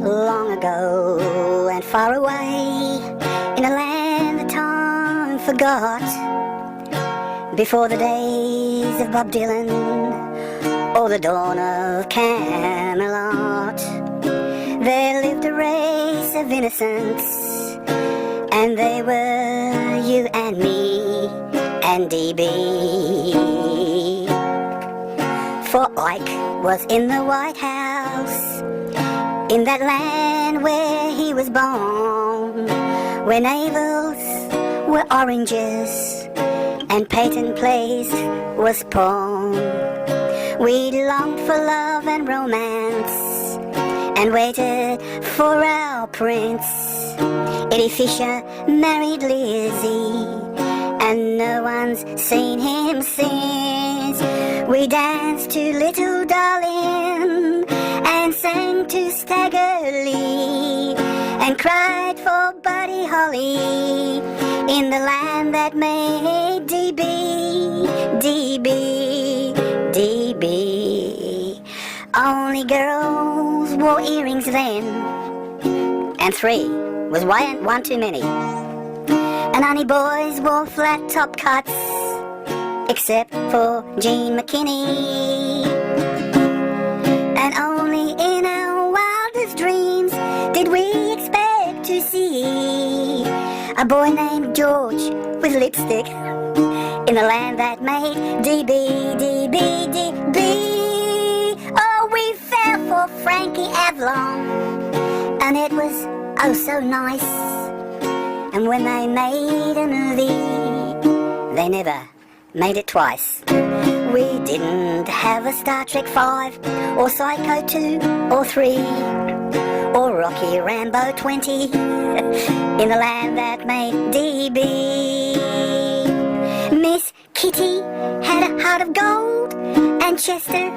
long ago and far away, in a land that time forgot, before the days of Bob Dylan or the dawn of Camelot, there lived a race of innocents, and they were you and me and DB. For Ike was in the White House, in that land where he was born, where navels were oranges and Peyton Place was porn. We longed for love and romance and waited for our prince. Eddie Fisher married Lizzie, and no one's seen him since. We danced to Little Darling and sang to Stagger Lee and cried for Buddy Holly in the land that made DB, DB, DB. Only girls wore earrings then, and 3 was one too many. And only boys wore flat top cuts, except for Gene McKinney. And only in our wildest dreams did we expect to see a boy named George with lipstick in the land that made DB, DB, DB. Oh, we fell for Frankie Avalon, and it was oh so nice. And when they made a movie, they never made it twice. We didn't have a Star Trek 5 or Psycho 2 or 3 or Rocky Rambo 20 in the land that made DB. Miss Kitty had a heart of gold, and Chester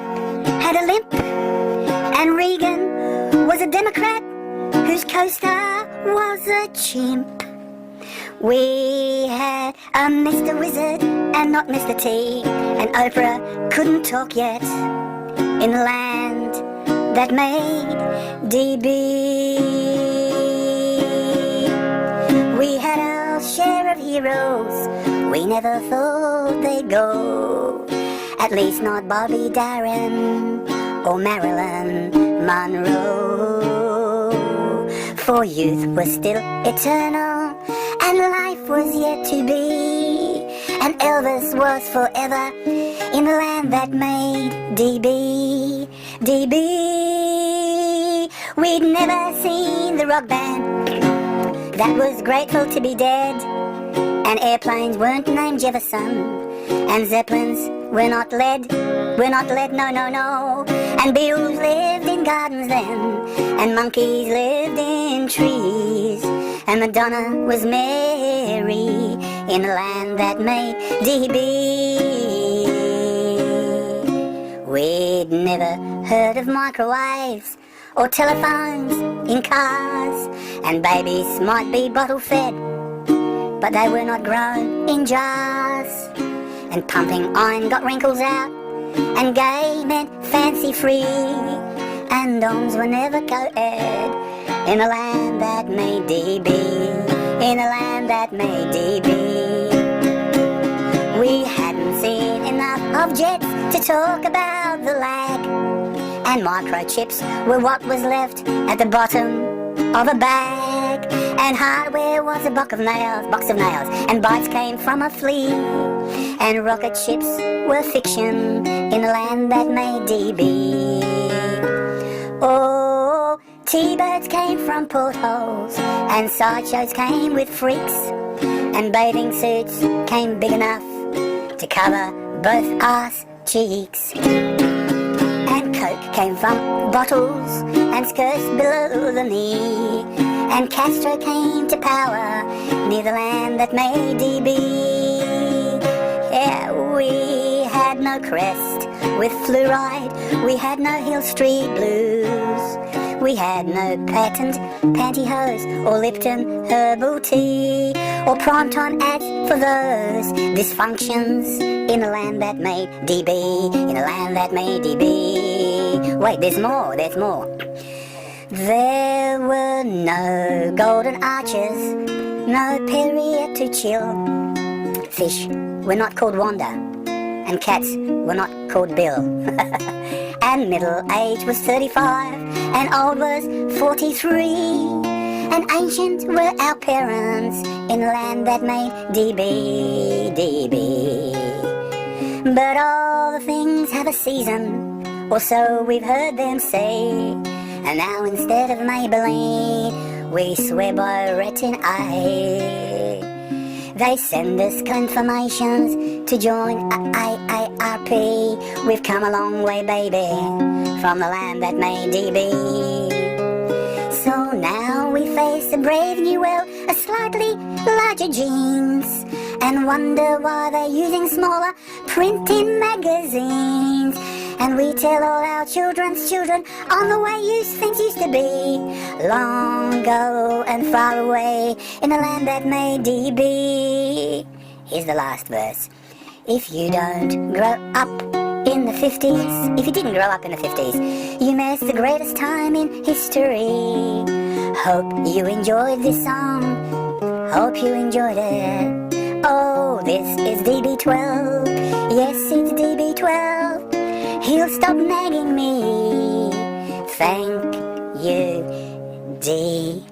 had a limp, and Regan was a Democrat whose co-star was a chimp. We had a Mr. Wizard and not Mr. T, and Oprah couldn't talk yet in the land that made DB. We had our share of heroes, we never thought they'd go, at least not Bobby Darin or Marilyn Monroe. For youth was still eternal, and life was yet to be, and Elvis was forever in the land that made DB, DB. We'd never seen the rock band that was grateful to be dead, and airplanes weren't named Jefferson, and Zeppelins were not led, no, no, no. And Beatles lived in gardens then, and monkeys lived in trees, and Madonna was Mary in a land that made DB. We'd never heard of microwaves or telephones in cars, and babies might be bottle fed, but they were not grown in jars. And pumping iron got wrinkles out, and gay meant fancy free, and doms were never co-ed in a land that made DB, in a land that made DB. We hadn't seen enough of jets to talk about the lag, and microchips were what was left at the bottom of a bag, and hardware was a box of nails, and bytes came from a flea, and rocket ships were fiction in a land that made DB. Oh, T-birds came from portholes, and sideshows came with freaks, and bathing suits came big enough to cover both arse cheeks. And Coke came from bottles and skirts below the knee, and Castro came to power near the land that made DB. Yeah, we had no Crest with fluoride, we had no Hill Street Blues, we had no patent pantyhose or Lipton herbal tea, or Pronton ads for those dysfunctions in a land that made DB, in a land that made DB. Wait, there's more. There were no golden arches, no period to chill. Fish were not called Wanda, and cats were not called Bill. And middle age was 35, and old was 43. And ancient were our parents in land that made DB, DB. But all the things have a season, or so we've heard them say. And now instead of Maybelline, we swear by Retin-A. They send us confirmations to join AARP. We've come a long way, baby, from the land that made DB. So now we face a brave new world, a slightly larger jeans, and wonder why they're using smaller print in magazines. And we tell all our children's children on the way things used to be, long ago and far away in the land that made DB. Here's the last verse. If you don't grow up in the 50s, if you didn't grow up in the 50s, you missed the greatest time in history. Hope you enjoyed this song, hope you enjoyed it. Oh, this is DB12, yes, it's DB12. He'll stop nagging me. Thank you, DB.